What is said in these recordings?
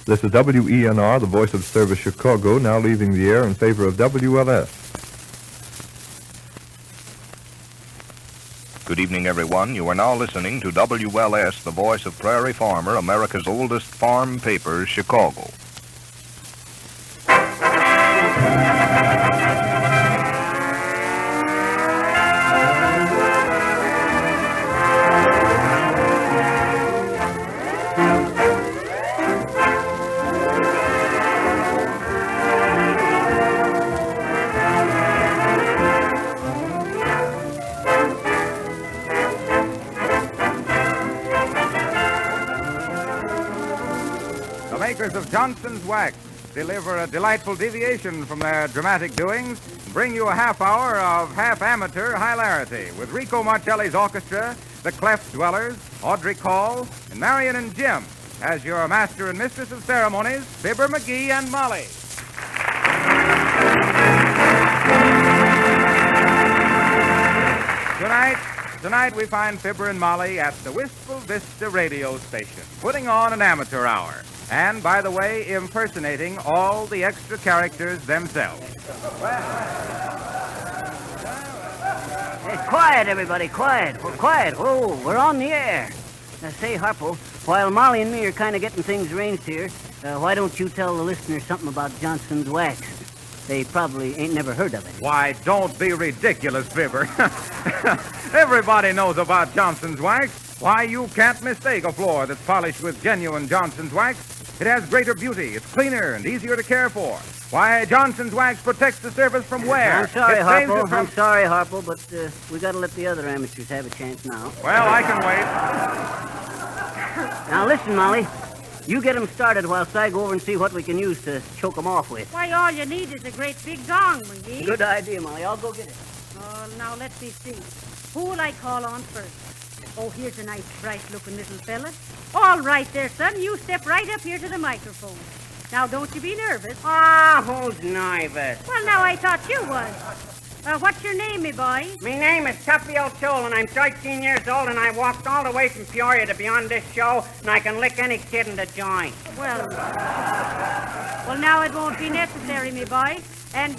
This is WENR, the voice of Service Chicago, now leaving the air in favor of WLS. Good evening, everyone. You are now listening to WLS, the voice of Prairie Farmer, America's oldest farm paper, Chicago. Makers of Johnson's Wax deliver a delightful deviation from their dramatic doings, bring you a half hour of half-amateur hilarity with Rico Marcelli's orchestra, the Cleft Dwellers, Audrey Call, and Marion and Jim as your master and mistress of ceremonies, Fibber, McGee, and Molly. Tonight we find Fibber and Molly at the Wistful Vista radio station, putting on an amateur hour. And, by the way, impersonating all the extra characters themselves. Hey, quiet, everybody, quiet. Quiet. Oh, we're on the air. Say, Harpo, while Molly and me are kind of getting things arranged here, why don't you tell the listeners something about Johnson's Wax? They probably ain't never heard of it. Why, don't be ridiculous, Fibber. Everybody knows about Johnson's Wax. Why, you can't mistake a floor that's polished with genuine Johnson's Wax. It has greater beauty, it's cleaner and easier to care for. Why, Johnson's Wax protects the surface from wear. I'm sorry, Harpo, but we got to let the other amateurs have a chance now. Well, I can wait. Now, listen, Molly. You get them started whilst I go over and see what we can use to choke them off with. Why, all you need is a great big gong, McGee. Good idea, Molly. I'll go get it. Oh, now, let me see. Who will I call on first? Oh, here's a nice, bright-looking little fella. All right there, son. You step right up here to the microphone. Now, don't you be nervous. Who's nervous? Well, now, I thought you was. What's your name, me boy? Me name is Tuffy O'Toole, and I'm 13 years old, and I walked all the way from Peoria to be on this show, and I can lick any kid in the joint. Well, now it won't be necessary, me boy. And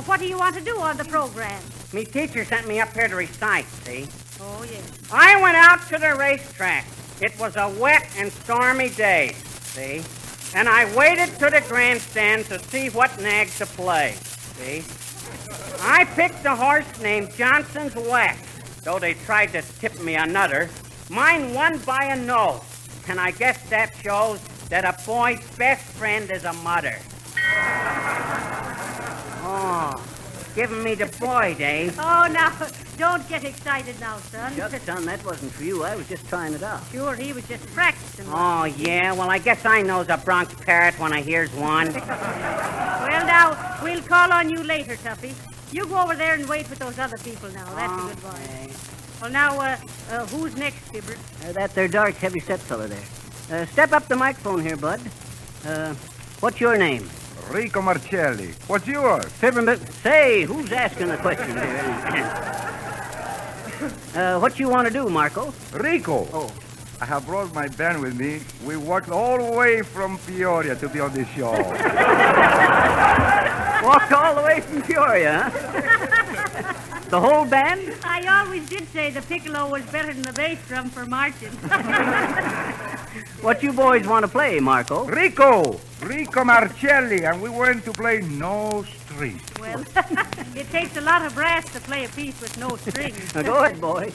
what do you want to do on the program? Me teacher sent me up here to recite, see? Oh, yes. I went out to the racetrack. It was a wet and stormy day, see? And I waited to the grandstand to see what nag to play, see? I picked a horse named Johnson's Wax, though they tried to tip me another. Mine won by a nose, and I guess that shows that a boy's best friend is a mother. Oh, giving me the boy, Dave. Oh, now, don't get excited now, son. Shucks, son, that wasn't for you. I was just trying it out. Sure, he was just practicing. Oh, yeah? Well, I guess I knows a Bronx parrot when I hears one. Well, now, we'll call on you later, Tuffy. You go over there and wait with those other people now. That's a good boy. Well, now, who's next, Fibber? That there dark, heavy-set fella there. Step up the microphone here, bud. What's your name? Rico Marcelli. What's yours? Fibber. Say, who's asking the question here? What you want to do, Marco? Rico. Oh. I have brought my band with me. We walked all the way from Peoria to be on this show. Walked all the way from Peoria, huh? The whole band? I always did say the piccolo was better than the bass drum for marching. What you boys want to play, Marco? Rico Marcelli, and we went to play No Strings. Well, it takes a lot of brass to play a piece with no strings. Now, go ahead, boy.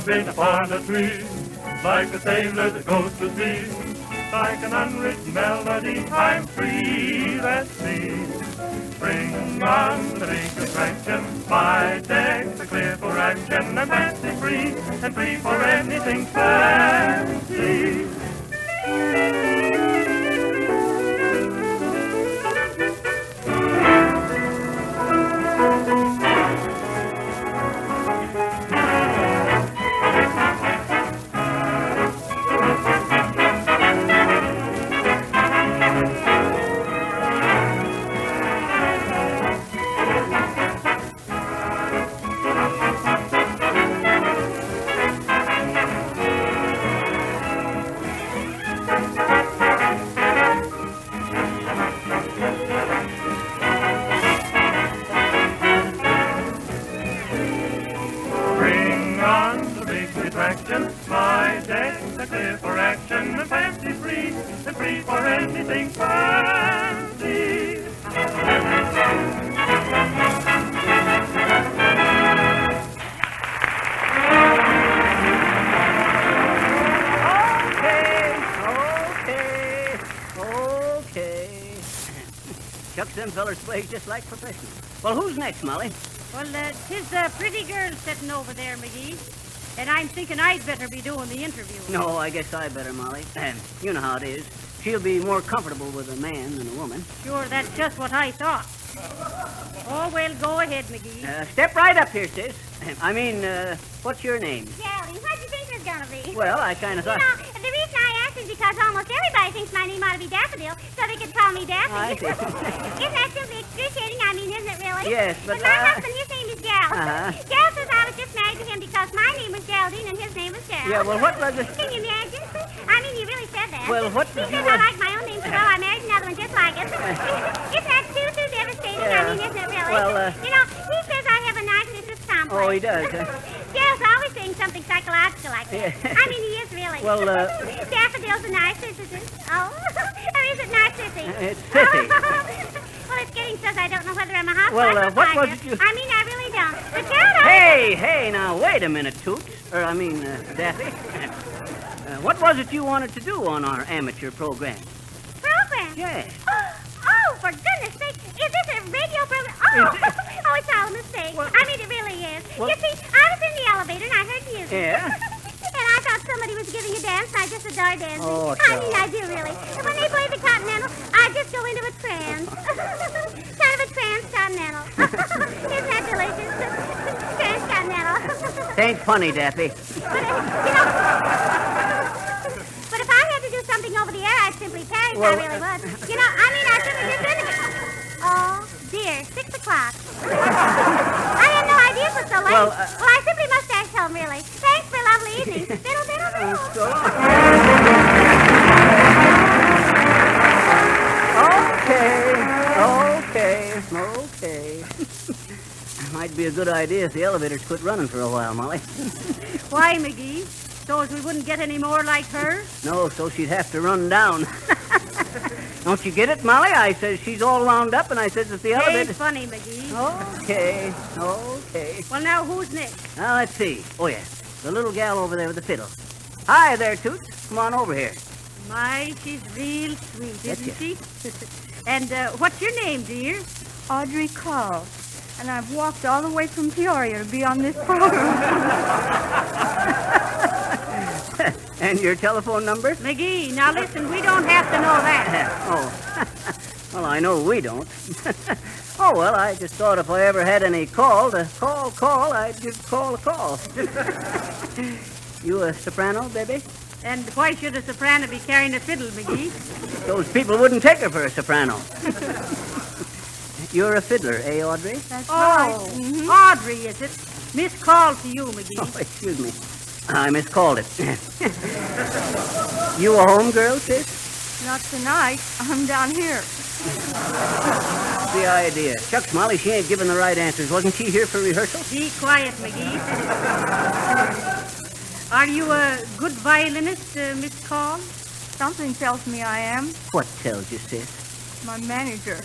throbbing upon a tree, like a sailor that goes to sea, like an unwritten melody, I'm free, let's see. Bring on the big attraction, my deck's are clear for action, I'm fancy free, and free for anything fancy. My decks are clear for action, and fancy free, and free for anything fancy. Okay. Shucks, them fellers play just like professionals. Well, who's next, Molly? Well, 'tis the pretty girl sitting over there, McGee. And I'm thinking I'd better be doing the interview. No, I guess I better, Molly. You know how it is. She'll be more comfortable with a man than a woman. Sure, that's just what I thought. Oh, well, go ahead, McGee. Step right up here, sis. What's your name? Jelly, what do you think it's gonna be? Well, I kind of thought... You know, the reason I asked is because almost everybody thinks my name ought to be Daffodil, so they could call me Daffy. I see. Isn't that simply excruciating? I mean, isn't it really? Yes, but... my husband, his name is Gerald. Uh-huh. Gerald says I was just married to him because my name was Geraldine and his name was Gerald. Yeah, well, what was it? Can you imagine? I mean, you really said that. Well, what He did says you... I like my own name so well, I married another one just like it. Isn't that too devastating? Yeah. I mean, isn't it really? Well, You know, he says I have a narcissist complex. Oh, he does, huh? Gerald's always saying something psychological like that. Yeah. I mean, he is really. Well, Daffodil's a narcissist. Oh. Or is it narcissy? It's sissy. Well, it's getting so I don't know whether I'm a hot Well, flash or what fire. was it you... I mean, I really don't. But Gerald... Hey, now, wait a minute, Toots. Daffy. What was it you wanted to do on our amateur program? Program? Yeah. Oh, for goodness sake. Is this a radio program? Oh, oh, it's all a mistake. Well, I mean, it really is. well, You see, I was in the elevator and I heard music. Yeah? And I thought somebody was giving a dance, and I just adore dancing. Oh, I mean, I do, really. And when they play the Continental, I just go into a trance. Kind of a trance Continental. Isn't that delicious? Trance Continental. Ain't funny, Daffy. But if I had to do something over the air, I'd simply perish. Well, I really would. I simply just couldn't. Oh, dear, 6 o'clock. I had no idea it was so late. Well, I simply must dash home, really. Thanks for a lovely evening. Diddle, diddle, diddle. So long. Okay. Might be a good idea if the elevators quit running for a while, Molly. Why, McGee? So as we wouldn't get any more like her? No, so she'd have to run down. Don't you get it, Molly? I says she's all wound up, and I says if the Ain't elevator... funny, McGee. Okay. Well, now, who's next? Now, let's see. Oh, yeah. The little gal over there with the fiddle. Hi there, Toots. Come on over here. My, she's real sweet, That's isn't it. she? And what's your name, dear? Audrey Carl. And I've walked all the way from Peoria to be on this program. And your telephone number? McGee, now listen, we don't have to know that. Oh. Well, I know we don't. Oh, well, I just thought if I ever had any call to call, I'd give call a call. You a soprano, baby? And why should a soprano be carrying a fiddle, McGee? Those people wouldn't take her for a soprano. You're a fiddler, eh, Audrey? That's Oh, right. Audrey, is it? Miss call to you, McGee. Oh, excuse me. I miscalled it. You a home girl, sis? Not tonight. I'm down here. The idea. Shucks, Molly, she ain't giving the right answers. Wasn't she here for rehearsal? Be quiet, McGee. Are you a good violinist, Miss Call? Something tells me I am. What tells you, sis? My manager.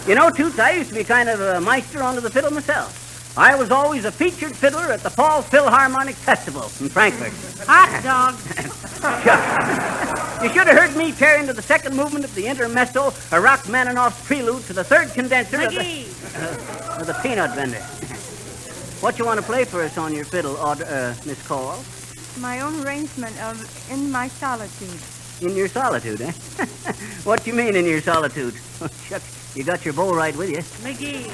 You know, Toots, I used to be kind of a meister onto the fiddle myself. I was always a featured fiddler at the Fall Philharmonic Festival in Frankfurt. Hot dog. You should have heard me tear into the second movement of the intermezzo, a Rachmaninoff's prelude to the third condenser McGee. of the peanut vendor. What you want to play for us on your fiddle, Miss Cole? My own arrangement of In My Solitude. In your solitude, eh? What do you mean in your solitude? Oh, shucks, you got your bow right with you. McGee.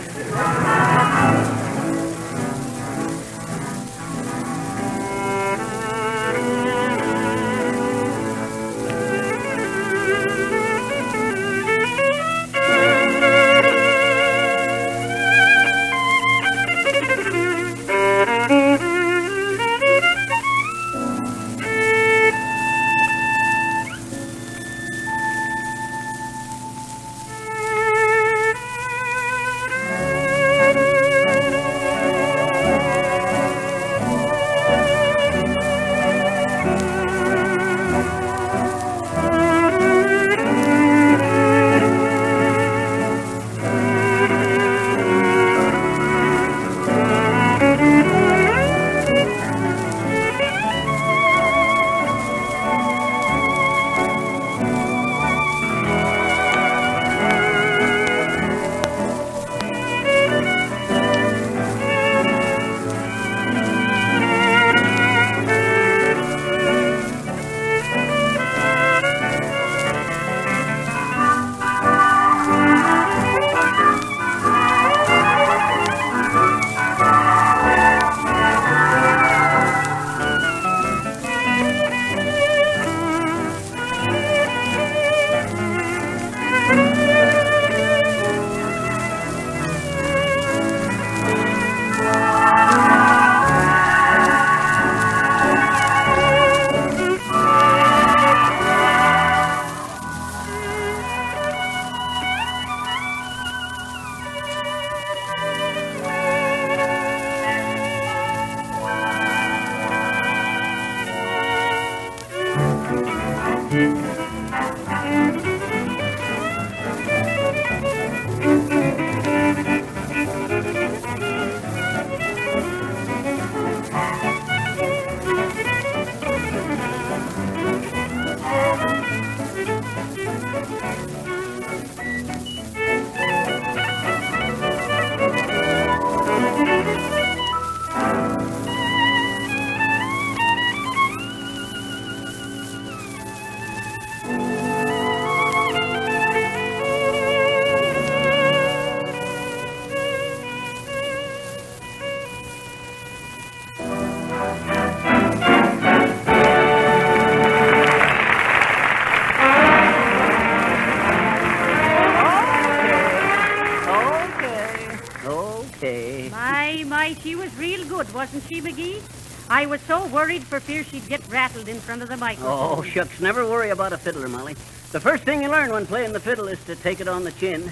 She was real good, wasn't she, McGee? I was so worried for fear she'd get rattled in front of the microphone. Oh, shucks, never worry about a fiddler, Molly. The first thing you learn when playing the fiddle is to take it on the chin.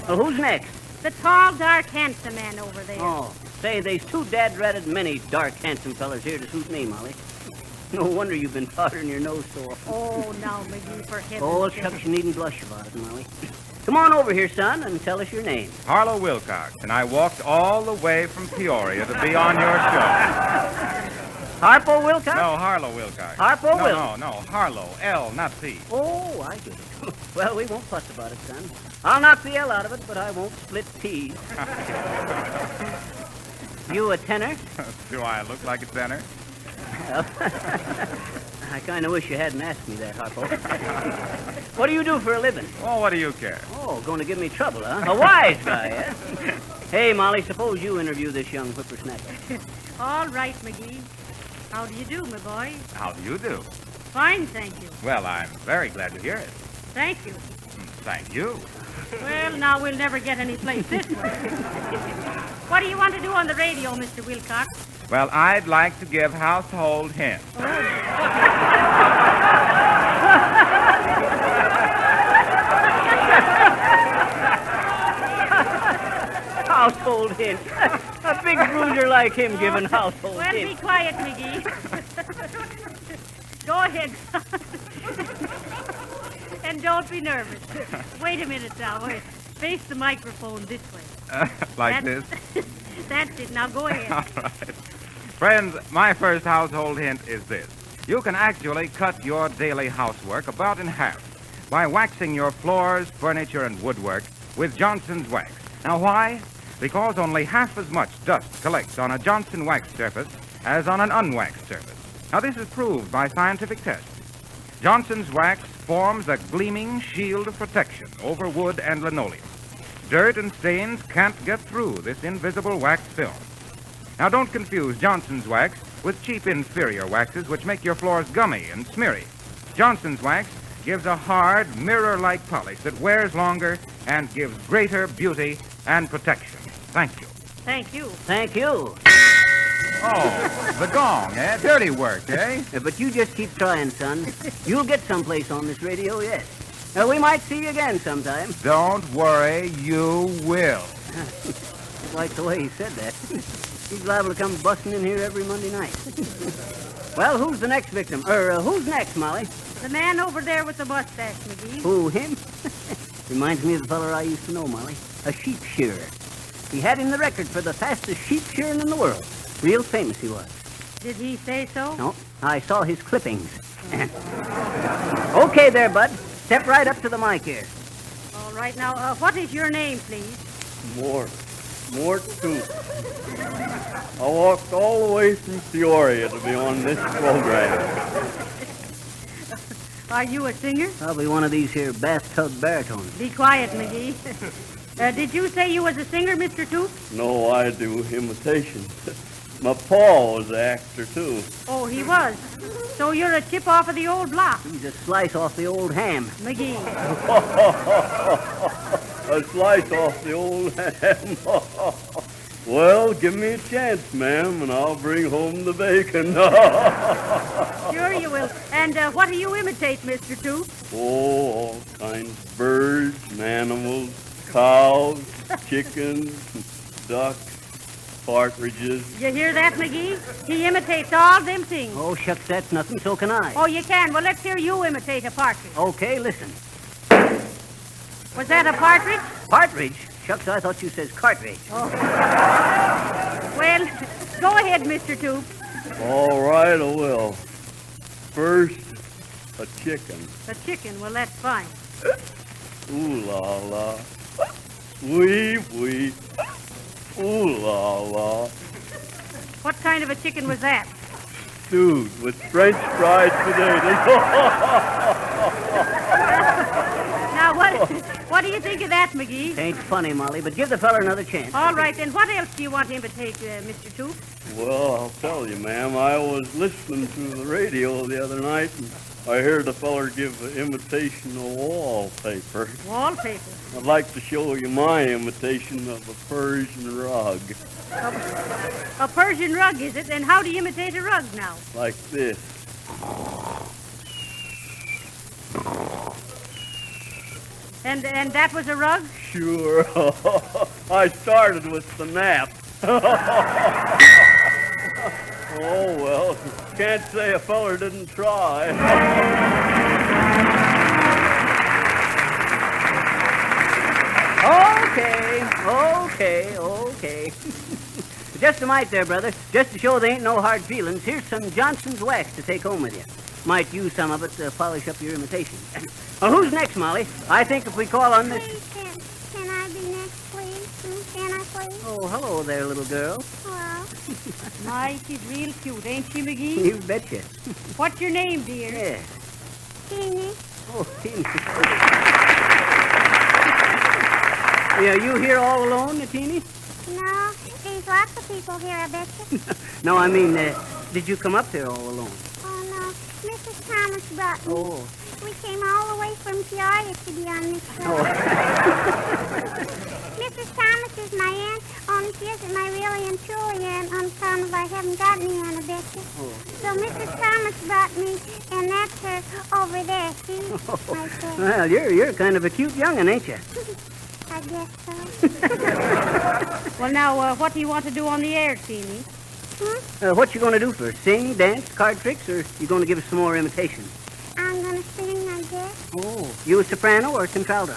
Well, who's next? The tall, dark, handsome man over there. Oh, say, there's two dad-ratted many dark, handsome fellas here to suit me, Molly. No wonder you've been powdering your nose so often. Oh, now, McGee, for heaven's Oh, sake. shucks, you needn't blush about it, Molly. Come on over here, son, and tell us your name. Harlow Wilcox, and I walked all the way from Peoria to be on your show. Harpo Wilcox? No, Harlow Wilcox. Harpo no, Wilcox? No, Harlow. L, not P. Oh, I get it. Well, we won't fuss about it, son. I'll knock the L out of it, but I won't split T's. You a tenor? Do I look like a tenor? Well, I kind of wish you hadn't asked me that, Harpo. What do you do for a living? Oh, what do you care? Oh, going to give me trouble, huh? A wise guy, eh? Hey, Molly, suppose you interview this young whippersnapper. All right, McGee. How do you do, my boy? How do you do? Fine, thank you. Well, I'm very glad to hear it. Thank you. Thank you. Well, now we'll never get any place this way. What do you want to do on the radio, Mr. Wilcox? Well, I'd like to give household hints. Household hints. A big bruiser like him giving household Well, hints. be quiet, McGee. Go ahead, son. And don't be nervous. Wait a minute now. Wait. Face the microphone this way. Like That's- this. That's it. Now go ahead. All right. Friends, my first household hint is this. You can actually cut your daily housework about in half by waxing your floors, furniture, and woodwork with Johnson's wax. Now, why? Because only half as much dust collects on a Johnson wax surface as on an unwaxed surface. Now, this is proved by scientific tests. Johnson's wax forms a gleaming shield of protection over wood and linoleum. Dirt and stains can't get through this invisible wax film. Now, don't confuse Johnson's wax with cheap inferior waxes which make your floors gummy and smeary. Johnson's wax gives a hard, mirror-like polish that wears longer and gives greater beauty and protection. Thank you. Thank you. Thank you. Oh, the gong, eh? Dirty work, eh? But you just keep trying, son. You'll get someplace on this radio, yes. We might see you again sometime. Don't worry, you will. I like the way he said that. He's liable to come busting in here every Monday night. Well, who's the next victim? Who's next, Molly? The man over there with the mustache, McGee. Who, him? Reminds me of the feller I used to know, Molly. A sheep shearer. He had in the record for the fastest sheep shearing in the world. Real famous he was. Did he say so? No, I saw his clippings. Okay there, bud. Step right up to the mic here. All right. Now, what is your name, please? Mort too. I walked all the way from Peoria to be on this program. Are you a singer? Probably one of these here bathtub baritones. Be quiet, McGee. Did you say you was a singer, Mr. Toop? No, I do imitation. My pa was an actor, too. Oh, he was. So you're a chip off of the old block. He's a slice off the old ham. McGee. A slice off the old ham. Well, give me a chance, ma'am, and I'll bring home the bacon. Sure you will. And what do you imitate, Mr. Toop? Oh, all kinds of birds and animals, cows, chickens, ducks, partridges. You hear that, McGee? He imitates all them things. Oh, shucks, that's nothing. So can I. Oh, you can? Well, let's hear you imitate a partridge. Okay, listen. Was that a partridge? Partridge? Shucks, I thought you says cartridge. Oh. Well, go ahead, Mr. Toop. All right, I will. First, a chicken. A chicken. Well, that's fine. Ooh la la. Wee wee. Ooh la la. What kind of a chicken was that? Stewed with French fried potatoes. Now, what do you think of that, McGee? Ain't funny, Molly, but give the feller another chance. All right, then. What else do you want to imitate, Mr. Toop? Well, I'll tell you, ma'am. I was listening to the radio the other night, and I heard a feller give an imitation of wallpaper. Wallpaper. I'd like to show you my imitation of a Persian rug. A Persian rug, is it? And how do you imitate a rug now? Like this. And that was a rug? Sure. I started with the nap. Oh, well, can't say a feller didn't try. Okay. Just a mite there, brother. Just to show there ain't no hard feelings, here's some Johnson's wax to take home with you. Might use some of it to polish up your imitation. Well, who's next, Molly? I think if we call on this... Can I be next, please? Can I, please? Oh, hello there, little girl. Hello. My, she's real cute, ain't she, McGee? You betcha. What's your name, dear? Yes. Teeny. Oh, Teeny. Yeah, you here all alone, Teeny? No, there's lots of people here, I bet you. No, I mean, did you come up here all alone? Oh, no. Mrs. Thomas brought me. Oh. We came all the way from Peoria to be on this show. Oh. Mrs. Thomas is my aunt, only she isn't my really and truly aunt on account of I haven't got any aunt, I bet you. Oh. So Mrs. Thomas brought me, and that's her over there, see? Right there. Well, you're kind of a cute young'un, ain't you? I guess so. Well, now, what do you want to do on the air, Teeny? What you going to do first? Sing, dance, card tricks, or you going to give us some more imitation? I'm going to sing, I guess. Oh. You a soprano or a contralto?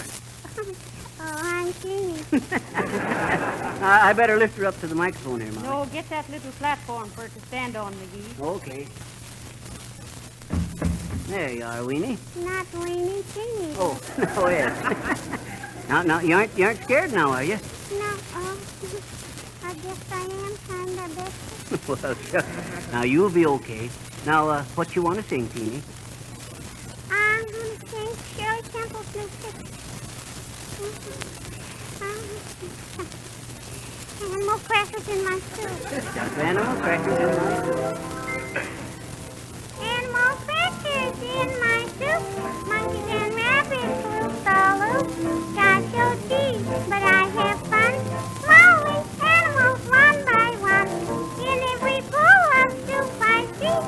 Oh, I'm teeny. I better lift her up to the microphone here, Molly. No, get that little platform for it to stand on, McGee. Okay. There you are, Weenie. Not weeny, teeny. Oh, no, yes. Now, you aren't scared now, are you? No, I guess I am kind of bit. Well, sure. Now, you'll be okay. Now, what you want to sing, Teeny? I'm going to sing Shirley Temple's new picture. Animal crackers in my soup. Just animal crackers in my soup. Animal crackers in my soup. Monkeys and rabbits loop the loop. Got your teeth, but I have fun. Slowly, animals one by one. In every bowl of soup I see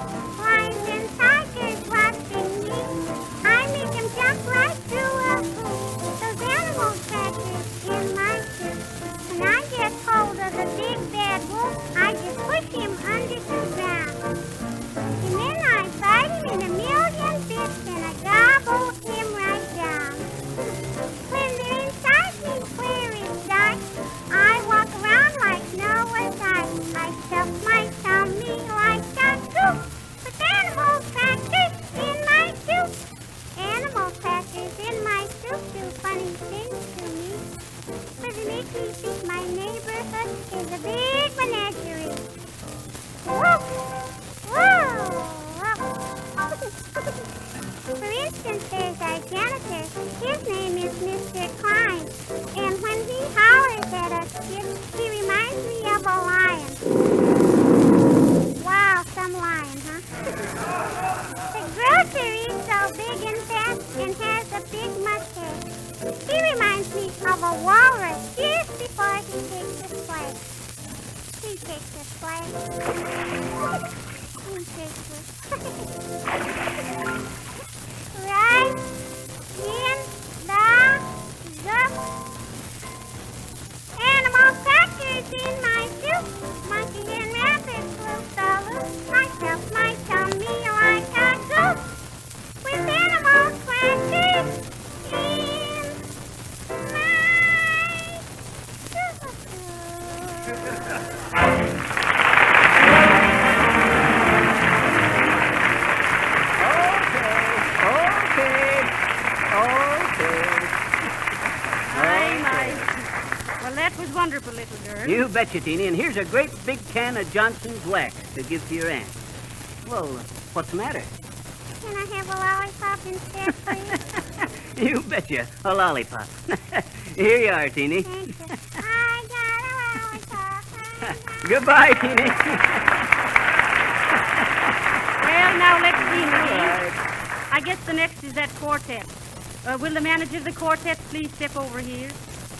lions and tigers watching me. I make them jump right through a hoop. Those animal crackers in my soup. When I get hold of the big bad wolf, I just push him under the ground. And then I bite him in a million bits and I gobble him right down. When they're inside me where it's dark, I walk around like Noah's Ark. I stuff my tummy like a goose with animal crackers in my soup. Animal crackers in my soup do funny things to me. But it makes me think my neighborhood is a big menagerie. Whoa! Whoa! For instance, there's our janitor. His name is Mr. Klein. And when he hollers at us kids, he reminds me of a lion. Wow, some lion, huh? The grocer is so big and fat and has a big mustache. He reminds me of a walrus just before he takes a splash. He takes a splash. He takes a right in the gut. Animal crackers in my soup. Monkey and rabbits loop the loop. I stuff my tummy like a goose with animal crackers in my soup. Well, that was wonderful, little girl. You betcha, Teeny. And here's a great big can of Johnson's wax to give to your aunt. Well, what's the matter? Can I have a lollipop instead, please? You betcha, a lollipop. Here you are, Teeny. Thank you. I got a lollipop. Goodbye, Teeny. Well, now let's see, McGee. I guess the next is that quartet. Will the manager of the quartet please step over here?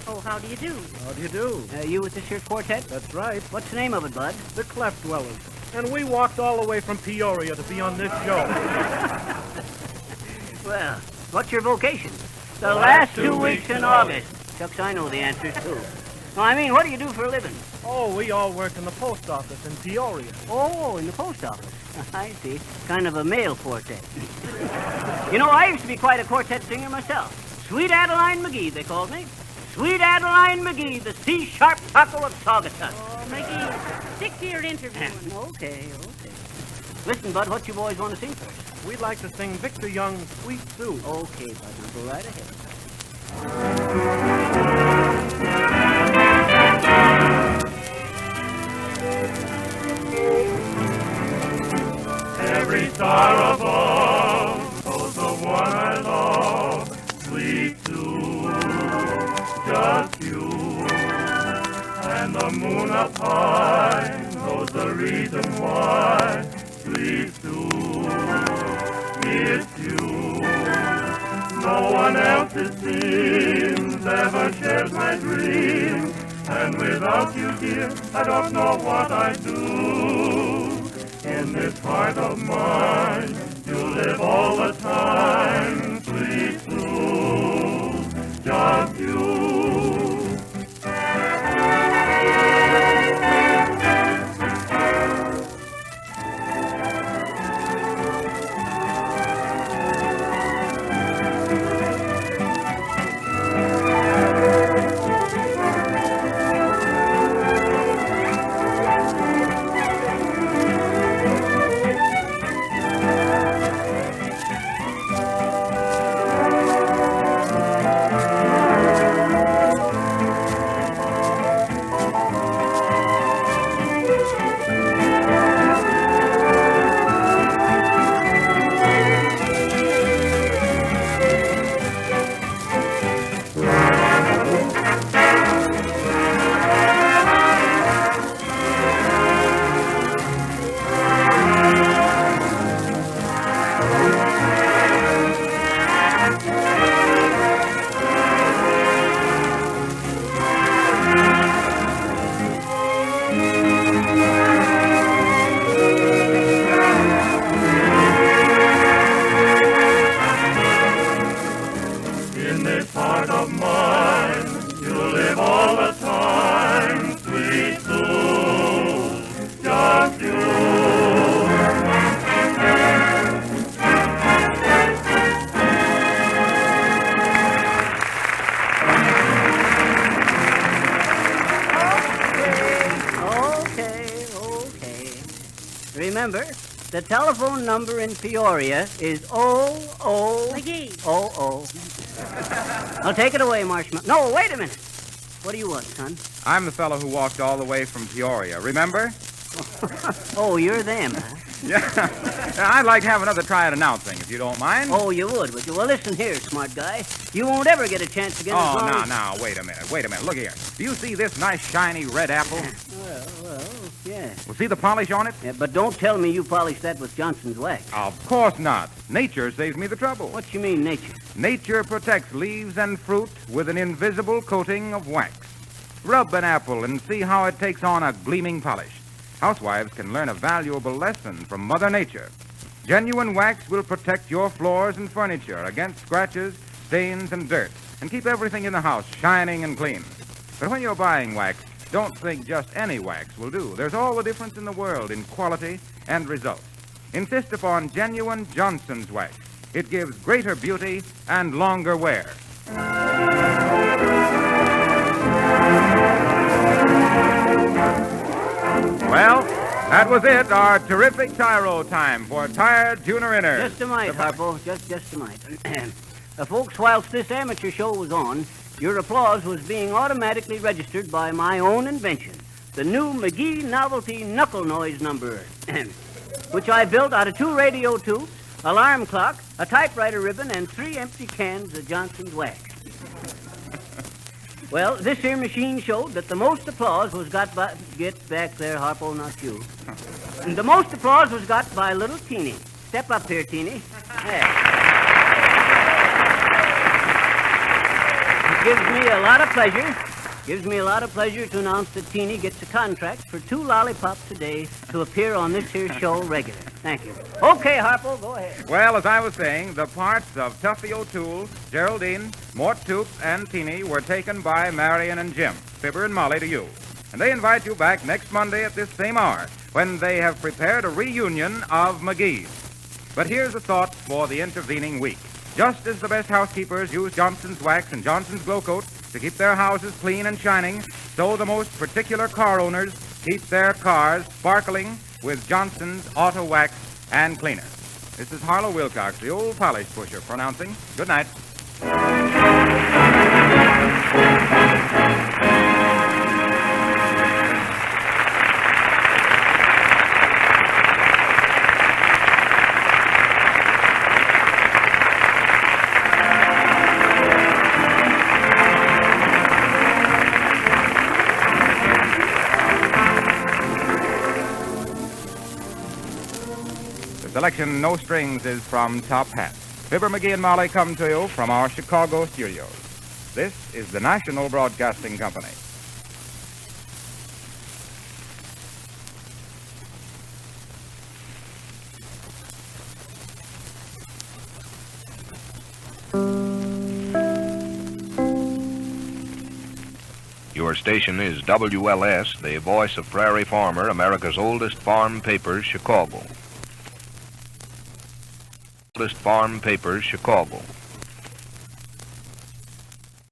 Oh, how do you do? How do you do? You with this here quartet? That's right. What's the name of it, Bud? The Cleft Dwellers. And we walked all the way from Peoria to be on this show. Well, what's your vocation? The last 2 weeks in August. Shucks, I know the answers, too. No, I mean, what do you do for a living? Oh, we all work in the post office in Peoria. Oh, in the post office. I see. Kind of a male quartet. You know, I used to be quite a quartet singer myself. Sweet Adeline McGee, they called me. Sweet Adeline McGee, the C-sharp taco of Saugatuck. Oh, McGee, stick to your interview. Okay. Listen, Bud, what you boys want to sing first? We'd like to sing Victor Young's Sweet Sue. Okay, Bud, now go right ahead. Every star above knows the one I love, sweet Sue, just you. And the moon up high knows the reason why, sweet Sue, it's you. No one else it seems ever shares my dreams, and without you, dear, I don't know what I'd do. In this heart of mine, you live all the time, sweet Sue, just you. remember, the telephone number in Peoria is 00... McGee. 00. Now, take it away, Marshmallow. No, wait a minute. What do you want, son? I'm the fellow who walked all the way from Peoria, remember? Oh, you're them, huh? Yeah. I'd like to have another try at announcing, if you don't mind. Oh, you would you? Well, listen here, smart guy. You won't ever get a chance again as long as... now, wait a minute. Look here. Do you see this nice, shiny red apple? Well, yeah. Well, see the polish on it? Yeah, but don't tell me you polished that with Johnson's wax. Of course not. Nature saves me the trouble. What you mean, nature? Nature protects leaves and fruit with an invisible coating of wax. Rub an apple and see how it takes on a gleaming polish. Housewives can learn a valuable lesson from Mother Nature. Genuine wax will protect your floors and furniture against scratches, stains, and dirt, and keep everything in the house shining and clean. But when you're buying wax, don't think just any wax will do. There's all the difference in the world in quality and results. Insist upon genuine Johnson's wax. It gives greater beauty and longer wear. Well, that was it, our terrific tyro time for Tired Tuner Inner. Just a mite, Harpo, just a mite. Folks, whilst this amateur show was on, your applause was being automatically registered by my own invention, the new McGee Novelty Knuckle Noise number, which I built out of 2 radio tubes, alarm clock, a typewriter ribbon, and 3 empty cans of Johnson's wax. Well, this here machine showed that the most applause was got by... Get back there, Harpo, not you. The most applause was got by little Teeny. Step up here, Teeny. There. It gives me a lot of pleasure to announce that Teeny gets a contract for 2 lollipops a day to appear on this here show regular. Thank you. Okay, Harpo, go ahead. Well, as I was saying, the parts of Tuffy O'Toole, Geraldine, Mort Toops, and Teeny were taken by Marion and Jim, Fibber and Molly to you. And they invite you back next Monday at this same hour when they have prepared a reunion of McGee's. But here's a thought for the intervening week. Just as the best housekeepers use Johnson's wax and Johnson's glow coat to keep their houses clean and shining, so the most particular car owners keep their cars sparkling with Johnson's auto wax and cleaner. This is Harlow Wilcox, the old polish pusher, pronouncing good night. Selection No Strings is from Top Hat. Fibber, McGee, and Molly come to you from our Chicago studios. This is the National Broadcasting Company. Your station is WLS, the voice of Prairie Farmer, America's oldest farm paper, Chicago. Oldest farm paper, Chicago.